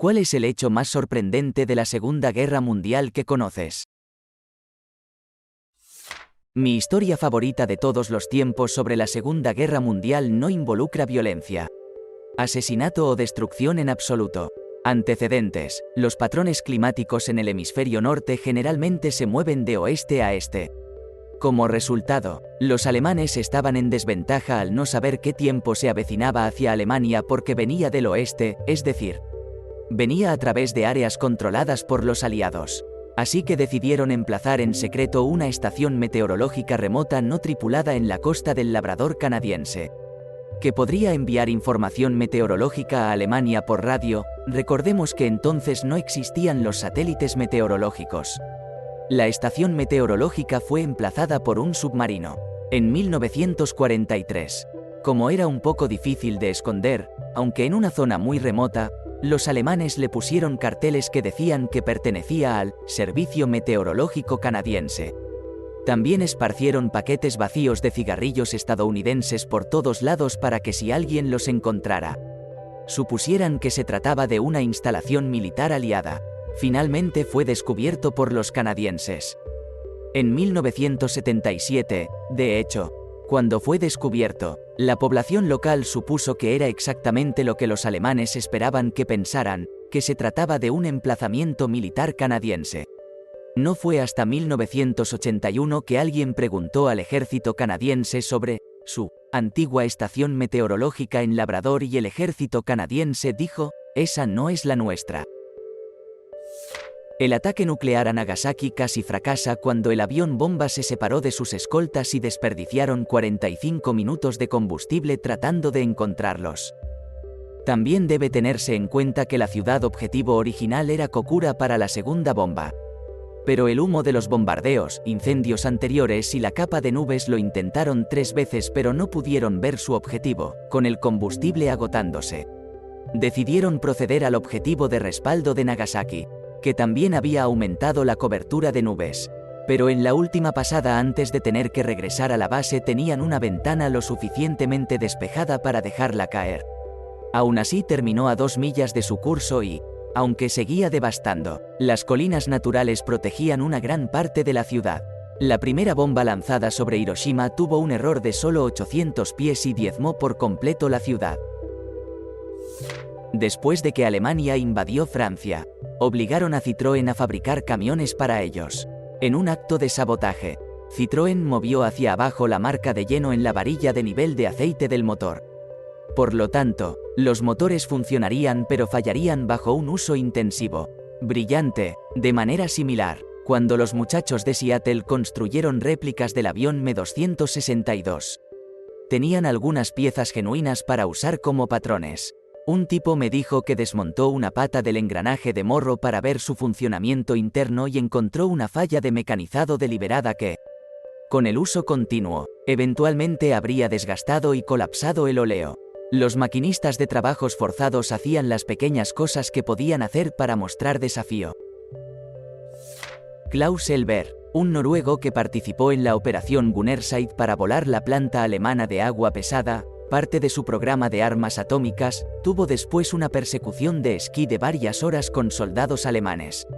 ¿Cuál es el hecho más sorprendente de la Segunda Guerra Mundial que conoces? Mi historia favorita de todos los tiempos sobre la Segunda Guerra Mundial no involucra violencia, asesinato o destrucción en absoluto. Antecedentes: los patrones climáticos en el hemisferio norte generalmente se mueven de oeste a este. Como resultado, los alemanes estaban en desventaja al no saber qué tiempo se avecinaba hacia Alemania porque venía del oeste, es decir, venía a través de áreas controladas por los aliados. Así que decidieron emplazar en secreto una estación meteorológica remota no tripulada en la costa del Labrador canadiense, que podría enviar información meteorológica a Alemania por radio. Recordemos que entonces no existían los satélites meteorológicos. La estación meteorológica fue emplazada por un submarino. En 1943. Como era un poco difícil de esconder, aunque en una zona muy remota, los alemanes le pusieron carteles que decían que pertenecía al Servicio Meteorológico Canadiense. También esparcieron paquetes vacíos de cigarrillos estadounidenses por todos lados para que si alguien los encontrara, supusieran que se trataba de una instalación militar aliada. Finalmente fue descubierto por los canadienses. En 1977, de hecho, cuando fue descubierto, la población local supuso que era exactamente lo que los alemanes esperaban que pensaran, que se trataba de un emplazamiento militar canadiense. No fue hasta 1981 que alguien preguntó al ejército canadiense sobre su antigua estación meteorológica en Labrador y el ejército canadiense dijo: "Esa no es la nuestra". El ataque nuclear a Nagasaki casi fracasa cuando el avión bomba se separó de sus escoltas y desperdiciaron 45 minutos de combustible tratando de encontrarlos. También debe tenerse en cuenta que la ciudad objetivo original era Kokura para la segunda bomba. Pero el humo de los bombardeos, incendios anteriores y la capa de nubes lo intentaron 3 veces pero no pudieron ver su objetivo, con el combustible agotándose. Decidieron proceder al objetivo de respaldo de Nagasaki, que también había aumentado la cobertura de nubes. Pero en la última pasada antes de tener que regresar a la base tenían una ventana lo suficientemente despejada para dejarla caer. Aún así terminó a 2 millas de su curso y, aunque seguía devastando, las colinas naturales protegían una gran parte de la ciudad. La primera bomba lanzada sobre Hiroshima tuvo un error de solo 800 pies y diezmó por completo la ciudad. Después de que Alemania invadió Francia, obligaron a Citroën a fabricar camiones para ellos. En un acto de sabotaje, Citroën movió hacia abajo la marca de lleno en la varilla de nivel de aceite del motor. Por lo tanto, los motores funcionarían pero fallarían bajo un uso intensivo. Brillante. De manera similar, cuando los muchachos de Seattle construyeron réplicas del avión Me-262. Tenían algunas piezas genuinas para usar como patrones. Un tipo me dijo que desmontó una pata del engranaje de morro para ver su funcionamiento interno y encontró una falla de mecanizado deliberada que, con el uso continuo, eventualmente habría desgastado y colapsado el óleo. Los maquinistas de trabajos forzados hacían las pequeñas cosas que podían hacer para mostrar desafío. Klaus Elber, un noruego que participó en la operación Gunnersight para volar la planta alemana de agua pesada, parte de su programa de armas atómicas, tuvo después una persecución de esquí de varias horas con soldados alemanes,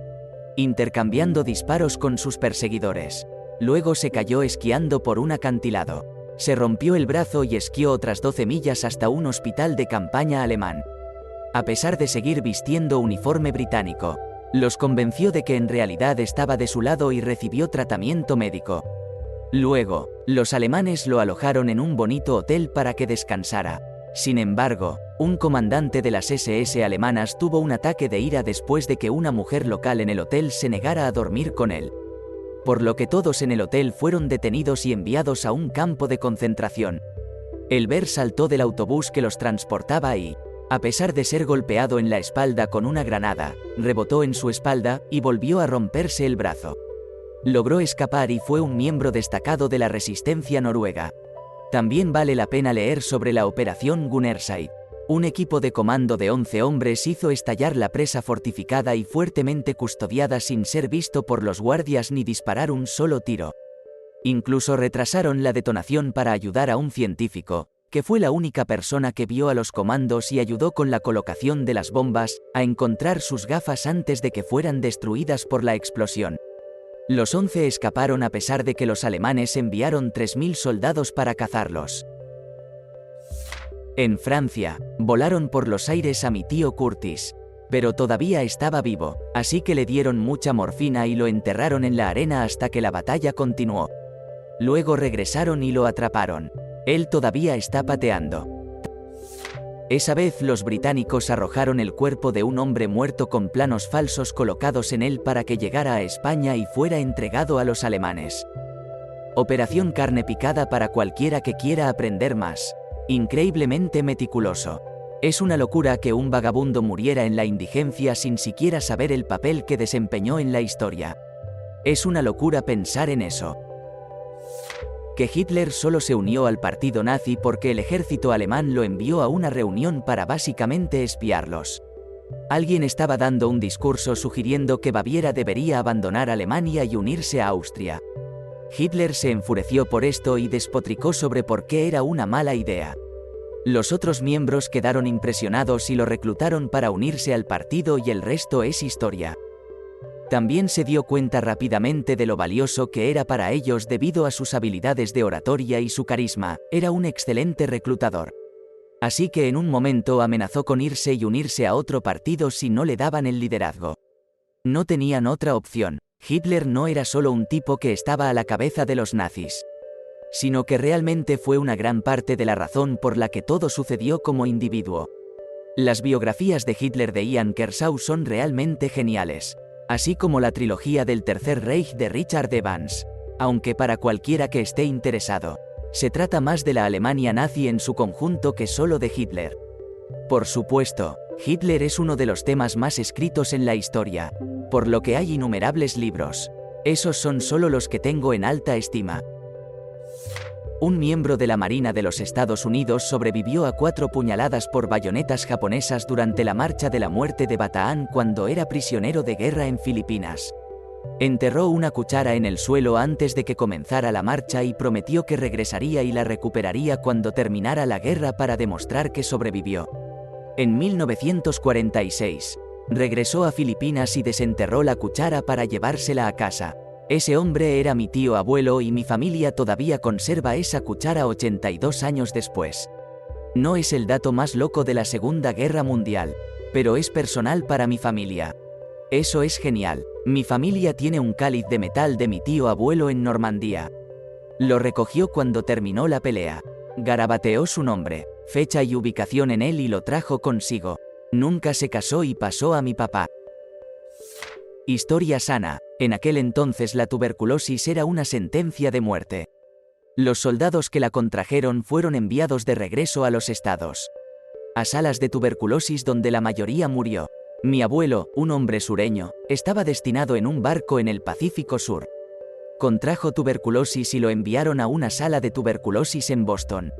intercambiando disparos con sus perseguidores. Luego se cayó esquiando por un acantilado. Se rompió el brazo y esquió otras 12 millas hasta un hospital de campaña alemán. A pesar de seguir vistiendo uniforme británico, los convenció de que en realidad estaba de su lado y recibió tratamiento médico. Luego, los alemanes lo alojaron en un bonito hotel para que descansara. Sin embargo, un comandante de las SS alemanas tuvo un ataque de ira después de que una mujer local en el hotel se negara a dormir con él. Por lo que todos en el hotel fueron detenidos y enviados a un campo de concentración. Elber saltó del autobús que los transportaba y, a pesar de ser golpeado en la espalda con una granada, rebotó en su espalda y volvió a romperse el brazo. Logró escapar y fue un miembro destacado de la resistencia noruega. También vale la pena leer sobre la operación Gunnersight. Un equipo de comando de 11 hombres hizo estallar la presa fortificada y fuertemente custodiada sin ser visto por los guardias ni disparar un solo tiro. Incluso retrasaron la detonación para ayudar a un científico, que fue la única persona que vio a los comandos y ayudó con la colocación de las bombas, a encontrar sus gafas antes de que fueran destruidas por la explosión. Los 11 escaparon a pesar de que los alemanes enviaron 3.000 soldados para cazarlos. En Francia, volaron por los aires a mi tío Curtis. Pero todavía estaba vivo, así que le dieron mucha morfina y lo enterraron en la arena hasta que la batalla continuó. Luego regresaron y lo atraparon. Él todavía está pateando. Esa vez los británicos arrojaron el cuerpo de un hombre muerto con planos falsos colocados en él para que llegara a España y fuera entregado a los alemanes. Operación carne picada para cualquiera que quiera aprender más. Increíblemente meticuloso. Es una locura que un vagabundo muriera en la indigencia sin siquiera saber el papel que desempeñó en la historia. Es una locura pensar en eso. Que Hitler solo se unió al partido nazi porque el ejército alemán lo envió a una reunión para básicamente espiarlos. Alguien estaba dando un discurso sugiriendo que Baviera debería abandonar Alemania y unirse a Austria. Hitler se enfureció por esto y despotricó sobre por qué era una mala idea. Los otros miembros quedaron impresionados y lo reclutaron para unirse al partido y el resto es historia. También se dio cuenta rápidamente de lo valioso que era para ellos debido a sus habilidades de oratoria y su carisma, era un excelente reclutador. Así que en un momento amenazó con irse y unirse a otro partido si no le daban el liderazgo. No tenían otra opción. Hitler no era solo un tipo que estaba a la cabeza de los nazis, sino que realmente fue una gran parte de la razón por la que todo sucedió como individuo. Las biografías de Hitler de Ian Kershaw son realmente geniales, así como la trilogía del Tercer Reich de Richard Evans, aunque para cualquiera que esté interesado, se trata más de la Alemania nazi en su conjunto que solo de Hitler. Por supuesto, Hitler es uno de los temas más escritos en la historia, por lo que hay innumerables libros. Esos son solo los que tengo en alta estima. Un miembro de la Marina de los Estados Unidos sobrevivió a 4 puñaladas por bayonetas japonesas durante la Marcha de la Muerte de Bataan cuando era prisionero de guerra en Filipinas. Enterró una cuchara en el suelo antes de que comenzara la marcha y prometió que regresaría y la recuperaría cuando terminara la guerra para demostrar que sobrevivió. En 1946, regresó a Filipinas y desenterró la cuchara para llevársela a casa. Ese hombre era mi tío abuelo y mi familia todavía conserva esa cuchara 82 años después. No es el dato más loco de la Segunda Guerra Mundial, pero es personal para mi familia. Eso es genial. Mi familia tiene un cáliz de metal de mi tío abuelo en Normandía. Lo recogió cuando terminó la pelea. Garabateó su nombre, fecha y ubicación en él y lo trajo consigo. Nunca se casó y pasó a mi papá. Historia sana. En aquel entonces la tuberculosis era una sentencia de muerte. Los soldados que la contrajeron fueron enviados de regreso a los estados, a salas de tuberculosis donde la mayoría murió. Mi abuelo, un hombre sureño, estaba destinado en un barco en el Pacífico Sur. Contrajo tuberculosis y lo enviaron a una sala de tuberculosis en Boston.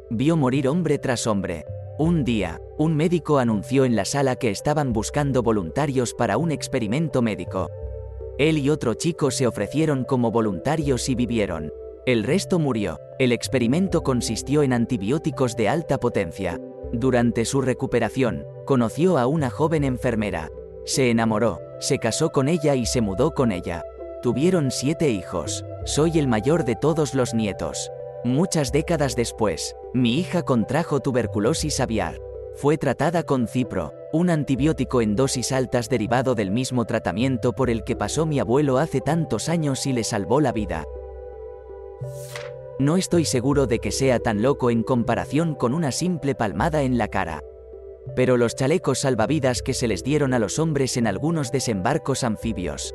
Vio morir hombre tras hombre. Un día, un médico anunció en la sala que estaban buscando voluntarios para un experimento médico. Él y otro chico se ofrecieron como voluntarios y vivieron. El resto murió. El experimento consistió en antibióticos de alta potencia. Durante su recuperación, conoció a una joven enfermera. Se enamoró, se casó con ella y se mudó con ella. Tuvieron 7 hijos. Soy el mayor de todos los nietos. Muchas décadas después, mi hija contrajo tuberculosis aviar. Fue tratada con cipro, un antibiótico en dosis altas derivado del mismo tratamiento por el que pasó mi abuelo hace tantos años y le salvó la vida. No estoy seguro de que sea tan loco en comparación con una simple palmada en la cara. Pero los chalecos salvavidas que se les dieron a los hombres en algunos desembarcos anfibios,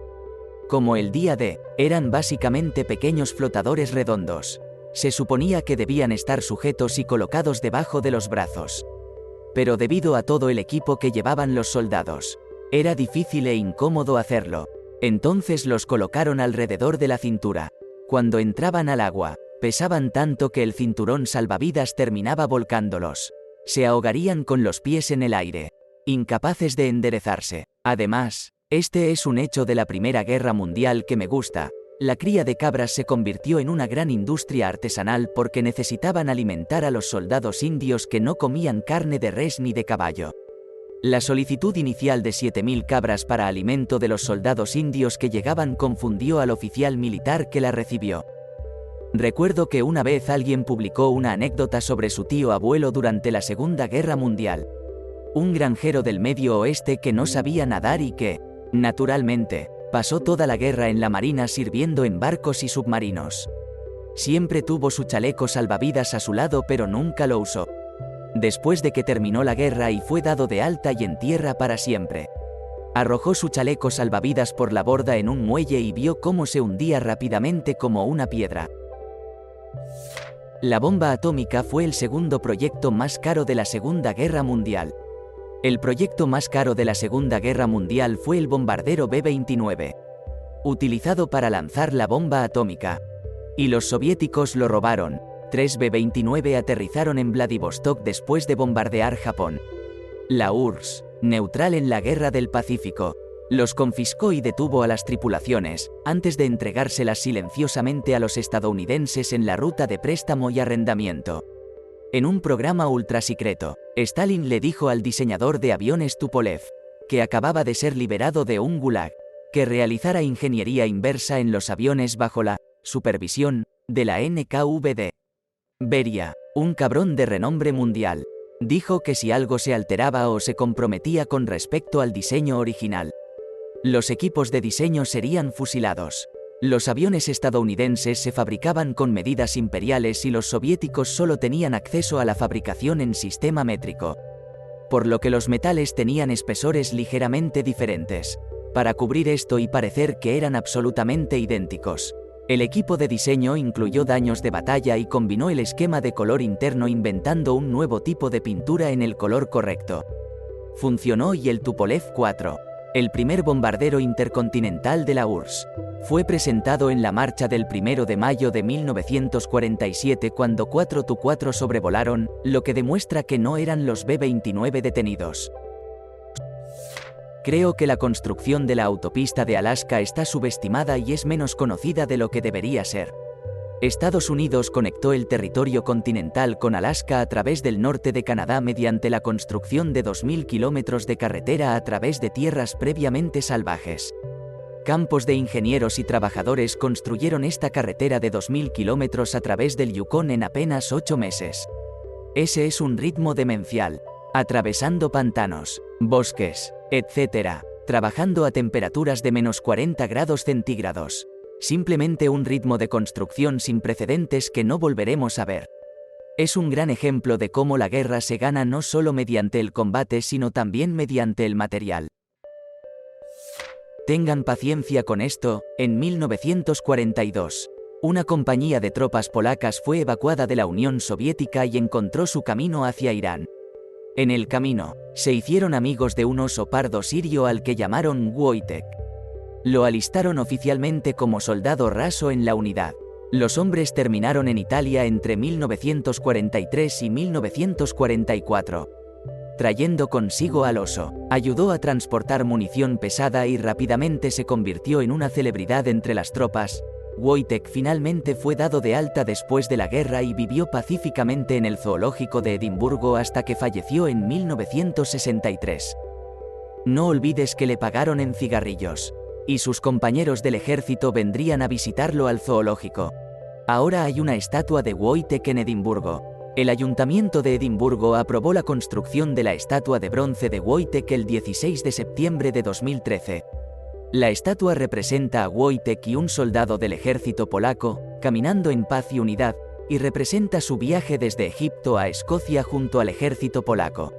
como el día D, eran básicamente pequeños flotadores redondos. Se suponía que debían estar sujetos y colocados debajo de los brazos. Pero debido a todo el equipo que llevaban los soldados, era difícil e incómodo hacerlo. Entonces los colocaron alrededor de la cintura. Cuando entraban al agua, pesaban tanto que el cinturón salvavidas terminaba volcándolos. Se ahogarían con los pies en el aire, incapaces de enderezarse. Además, este es un hecho de la Primera Guerra Mundial que me gusta. La cría de cabras se convirtió en una gran industria artesanal porque necesitaban alimentar a los soldados indios que no comían carne de res ni de caballo. La solicitud inicial de 7.000 cabras para alimento de los soldados indios que llegaban confundió al oficial militar que la recibió. Recuerdo que una vez alguien publicó una anécdota sobre su tío abuelo durante la Segunda Guerra Mundial. Un granjero del Medio Oeste que no sabía nadar y que, naturalmente, pasó toda la guerra en la marina sirviendo en barcos y submarinos. Siempre tuvo su chaleco salvavidas a su lado pero nunca lo usó. Después de que terminó la guerra y fue dado de alta y en tierra para siempre. Arrojó su chaleco salvavidas por la borda en un muelle y vio cómo se hundía rápidamente como una piedra. La bomba atómica fue el segundo proyecto más caro de la Segunda Guerra Mundial. El proyecto más caro de la Segunda Guerra Mundial fue el bombardero B-29, utilizado para lanzar la bomba atómica. Y los soviéticos lo robaron. 3 B-29 aterrizaron en Vladivostok después de bombardear Japón. La URSS, neutral en la Guerra del Pacífico, los confiscó y detuvo a las tripulaciones, antes de entregárselas silenciosamente a los estadounidenses en la ruta de préstamo y arrendamiento. En un programa ultrasecreto, Stalin le dijo al diseñador de aviones Tupolev, que acababa de ser liberado de un gulag, que realizara ingeniería inversa en los aviones bajo la supervisión de la NKVD. Beria, un cabrón de renombre mundial, dijo que si algo se alteraba o se comprometía con respecto al diseño original, los equipos de diseño serían fusilados. Los aviones estadounidenses se fabricaban con medidas imperiales y los soviéticos solo tenían acceso a la fabricación en sistema métrico, por lo que los metales tenían espesores ligeramente diferentes, para cubrir esto y parecer que eran absolutamente idénticos. El equipo de diseño incluyó daños de batalla y combinó el esquema de color interno inventando un nuevo tipo de pintura en el color correcto. Funcionó y el Tupolev 4, el primer bombardero intercontinental de la URSS, fue presentado en la marcha del 1 de mayo de 1947 cuando 4 Tu-4 sobrevolaron, lo que demuestra que no eran los B-29 detenidos. Creo que la construcción de la autopista de Alaska está subestimada y es menos conocida de lo que debería ser. Estados Unidos conectó el territorio continental con Alaska a través del norte de Canadá mediante la construcción de 2.000 kilómetros de carretera a través de tierras previamente salvajes. Campos de ingenieros y trabajadores construyeron esta carretera de 2.000 kilómetros a través del Yukón en apenas 8 meses. Ese es un ritmo demencial, atravesando pantanos, bosques, etc., trabajando a temperaturas de menos 40 grados centígrados. Simplemente un ritmo de construcción sin precedentes que no volveremos a ver. Es un gran ejemplo de cómo la guerra se gana no solo mediante el combate sino también mediante el material. Tengan paciencia con esto. En 1942, una compañía de tropas polacas fue evacuada de la Unión Soviética y encontró su camino hacia Irán. En el camino, se hicieron amigos de un oso pardo sirio al que llamaron Wojtek. Lo alistaron oficialmente como soldado raso en la unidad. Los hombres terminaron en Italia entre 1943 y 1944. Trayendo consigo al oso, ayudó a transportar munición pesada y rápidamente se convirtió en una celebridad entre las tropas. Wojtek finalmente fue dado de alta después de la guerra y vivió pacíficamente en el zoológico de Edimburgo hasta que falleció en 1963. No olvides que le pagaron en cigarrillos. Y sus compañeros del ejército vendrían a visitarlo al zoológico. Ahora hay una estatua de Wojtek en Edimburgo. El Ayuntamiento de Edimburgo aprobó la construcción de la estatua de bronce de Wojtek el 16 de septiembre de 2013. La estatua representa a Wojtek y un soldado del ejército polaco, caminando en paz y unidad, y representa su viaje desde Egipto a Escocia junto al ejército polaco.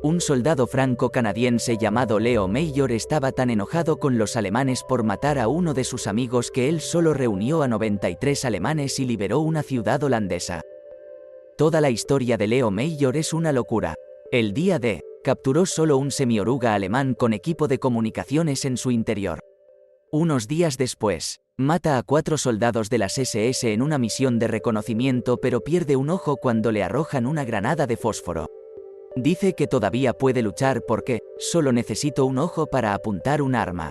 Un soldado franco-canadiense llamado Leo Mayor estaba tan enojado con los alemanes por matar a uno de sus amigos que él solo reunió a 93 alemanes y liberó una ciudad holandesa. Toda la historia de Leo Mayor es una locura. El día D, capturó solo un semioruga alemán con equipo de comunicaciones en su interior. Unos días después, mata a 4 soldados de las SS en una misión de reconocimiento pero pierde un ojo cuando le arrojan una granada de fósforo. Dice que todavía puede luchar porque, solo necesito un ojo para apuntar un arma.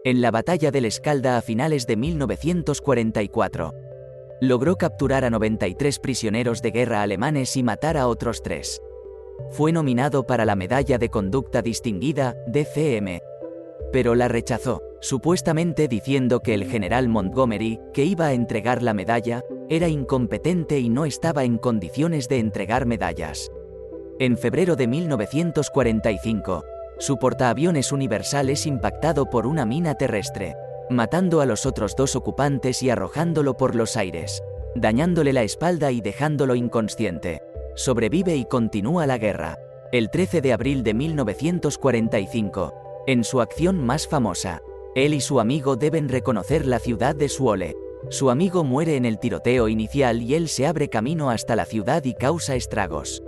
en la batalla del Escalda a finales de 1944. Logró capturar a 93 prisioneros de guerra alemanes y matar a otros 3. Fue nominado para la Medalla de Conducta Distinguida, DCM. Pero la rechazó, supuestamente diciendo que el general Montgomery, que iba a entregar la medalla, era incompetente y no estaba en condiciones de entregar medallas. En febrero de 1945, su portaaviones Universal es impactado por una mina terrestre, matando a los otros 2 ocupantes y arrojándolo por los aires, dañándole la espalda y dejándolo inconsciente. Sobrevive y continúa la guerra. El 13 de abril de 1945, en su acción más famosa, él y su amigo deben reconocer la ciudad de Zwolle. Su amigo muere en el tiroteo inicial y él se abre camino hasta la ciudad y causa estragos.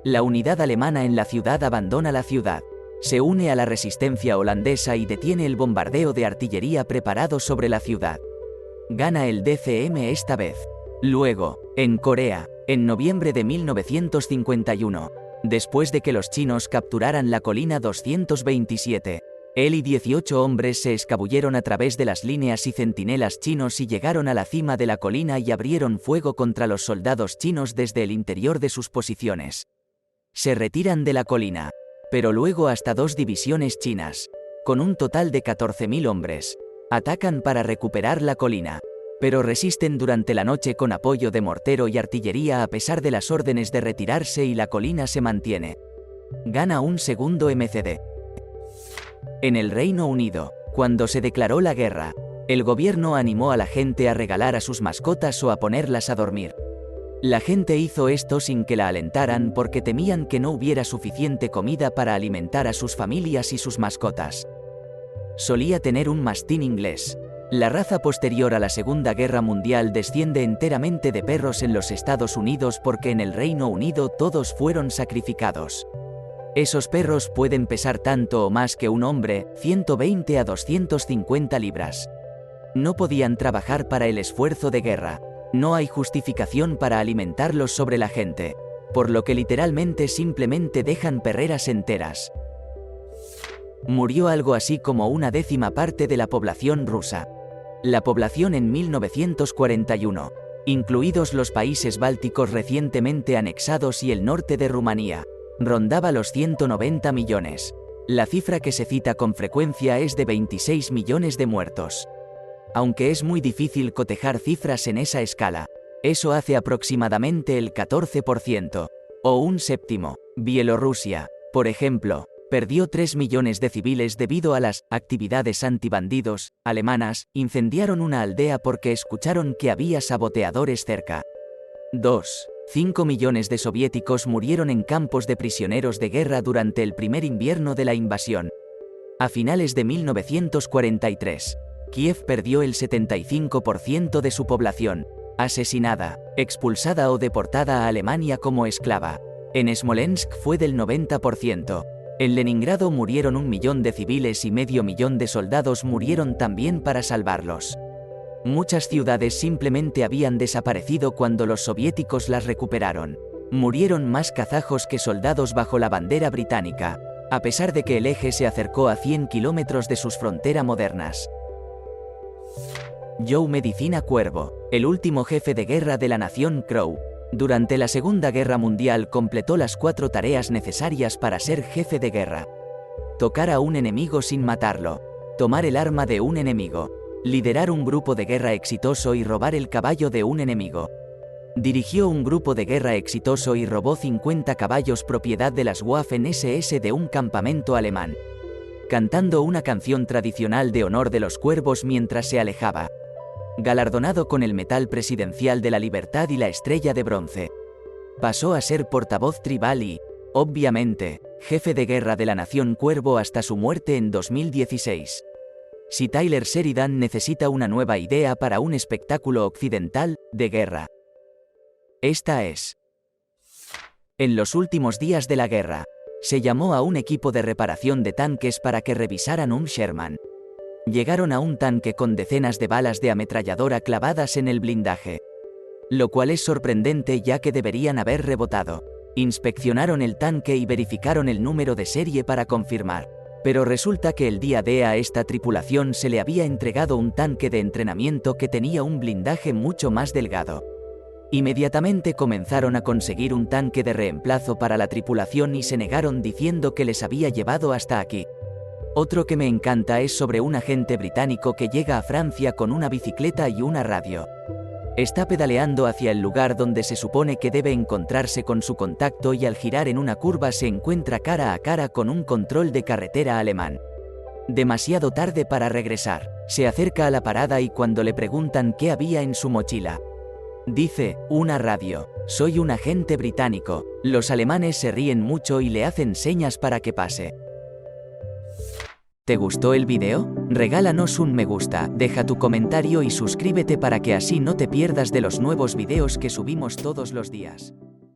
La unidad alemana en la ciudad abandona la ciudad, se une a la resistencia holandesa y detiene el bombardeo de artillería preparado sobre la ciudad. Gana el DCM esta vez. Luego, en Corea, en noviembre de 1951, después de que los chinos capturaran la colina 227, él y 18 hombres se escabulleron a través de las líneas y centinelas chinos y llegaron a la cima de la colina y abrieron fuego contra los soldados chinos desde el interior de sus posiciones. Se retiran de la colina, pero luego hasta 2 divisiones chinas, con un total de 14.000 hombres, atacan para recuperar la colina, pero resisten durante la noche con apoyo de mortero y artillería a pesar de las órdenes de retirarse y la colina se mantiene. Gana un segundo MCD. En el Reino Unido, cuando se declaró la guerra, el gobierno animó a la gente a regalar a sus mascotas o a ponerlas a dormir. La gente hizo esto sin que la alentaran porque temían que no hubiera suficiente comida para alimentar a sus familias y sus mascotas. Solía tener un mastín inglés. La raza posterior a la Segunda Guerra Mundial desciende enteramente de perros en los Estados Unidos porque en el Reino Unido todos fueron sacrificados. Esos perros pueden pesar tanto o más que un hombre, 120 a 250 libras. No podían trabajar para el esfuerzo de guerra. No hay justificación para alimentarlos sobre la gente, por lo que literalmente simplemente dejan perreras enteras. Murió algo así como 1/10 parte de la población rusa. La población en 1941, incluidos los países bálticos recientemente anexados y el norte de Rumanía, rondaba los 190 millones. La cifra que se cita con frecuencia es de 26 millones de muertos. Aunque es muy difícil cotejar cifras en esa escala, eso hace aproximadamente el 14%, o un séptimo. Bielorrusia, por ejemplo, perdió 3 millones de civiles debido a las actividades antibandidos alemanas, incendiaron una aldea porque escucharon que había saboteadores cerca. 5 millones de soviéticos murieron en campos de prisioneros de guerra durante el primer invierno de la invasión. A finales de 1943, Kiev perdió el 75% de su población, asesinada, expulsada o deportada a Alemania como esclava. En Smolensk fue del 90%. En Leningrado murieron 1 millón de civiles y medio millón de soldados murieron también para salvarlos. Muchas ciudades simplemente habían desaparecido cuando los soviéticos las recuperaron. Murieron más kazajos que soldados bajo la bandera británica, a pesar de que el eje se acercó a 100 kilómetros de sus fronteras modernas. Joe Medicina Cuervo, el último jefe de guerra de la nación Crow, durante la Segunda Guerra Mundial completó las 4 tareas necesarias para ser jefe de guerra: tocar a un enemigo sin matarlo, tomar el arma de un enemigo, liderar un grupo de guerra exitoso y robar el caballo de un enemigo. Dirigió un grupo de guerra exitoso y robó 50 caballos propiedad de las Waffen-SS de un campamento alemán, cantando una canción tradicional de honor de los cuervos mientras se alejaba. Galardonado con el Metal Presidencial de la Libertad y la Estrella de Bronce. Pasó a ser portavoz tribal y, obviamente, jefe de guerra de la nación Cuervo hasta su muerte en 2016. Si Tyler Sheridan necesita una nueva idea para un espectáculo occidental de guerra, esta es. En los últimos días de la guerra, se llamó a un equipo de reparación de tanques para que revisaran un Sherman. Llegaron a un tanque con decenas de balas de ametralladora clavadas en el blindaje, lo cual es sorprendente ya que deberían haber rebotado. Inspeccionaron el tanque y verificaron el número de serie para confirmar, Pero resulta que el día D a esta tripulación se le había entregado un tanque de entrenamiento que tenía un blindaje mucho más delgado. Inmediatamente comenzaron a conseguir un tanque de reemplazo para la tripulación y se negaron diciendo que les había llevado hasta aquí. Otro que me encanta es sobre un agente británico que llega a Francia con una bicicleta y una radio. Está pedaleando hacia el lugar donde se supone que debe encontrarse con su contacto y al girar en una curva se encuentra cara a cara con un control de carretera alemán. Demasiado tarde para regresar. Se acerca a la parada y cuando le preguntan qué había en su mochila, dice, una radio. Soy un agente británico. Los alemanes se ríen mucho y le hacen señas para que pase. ¿Te gustó el video? Regálanos un me gusta, deja tu comentario y suscríbete para que así no te pierdas de los nuevos videos que subimos todos los días.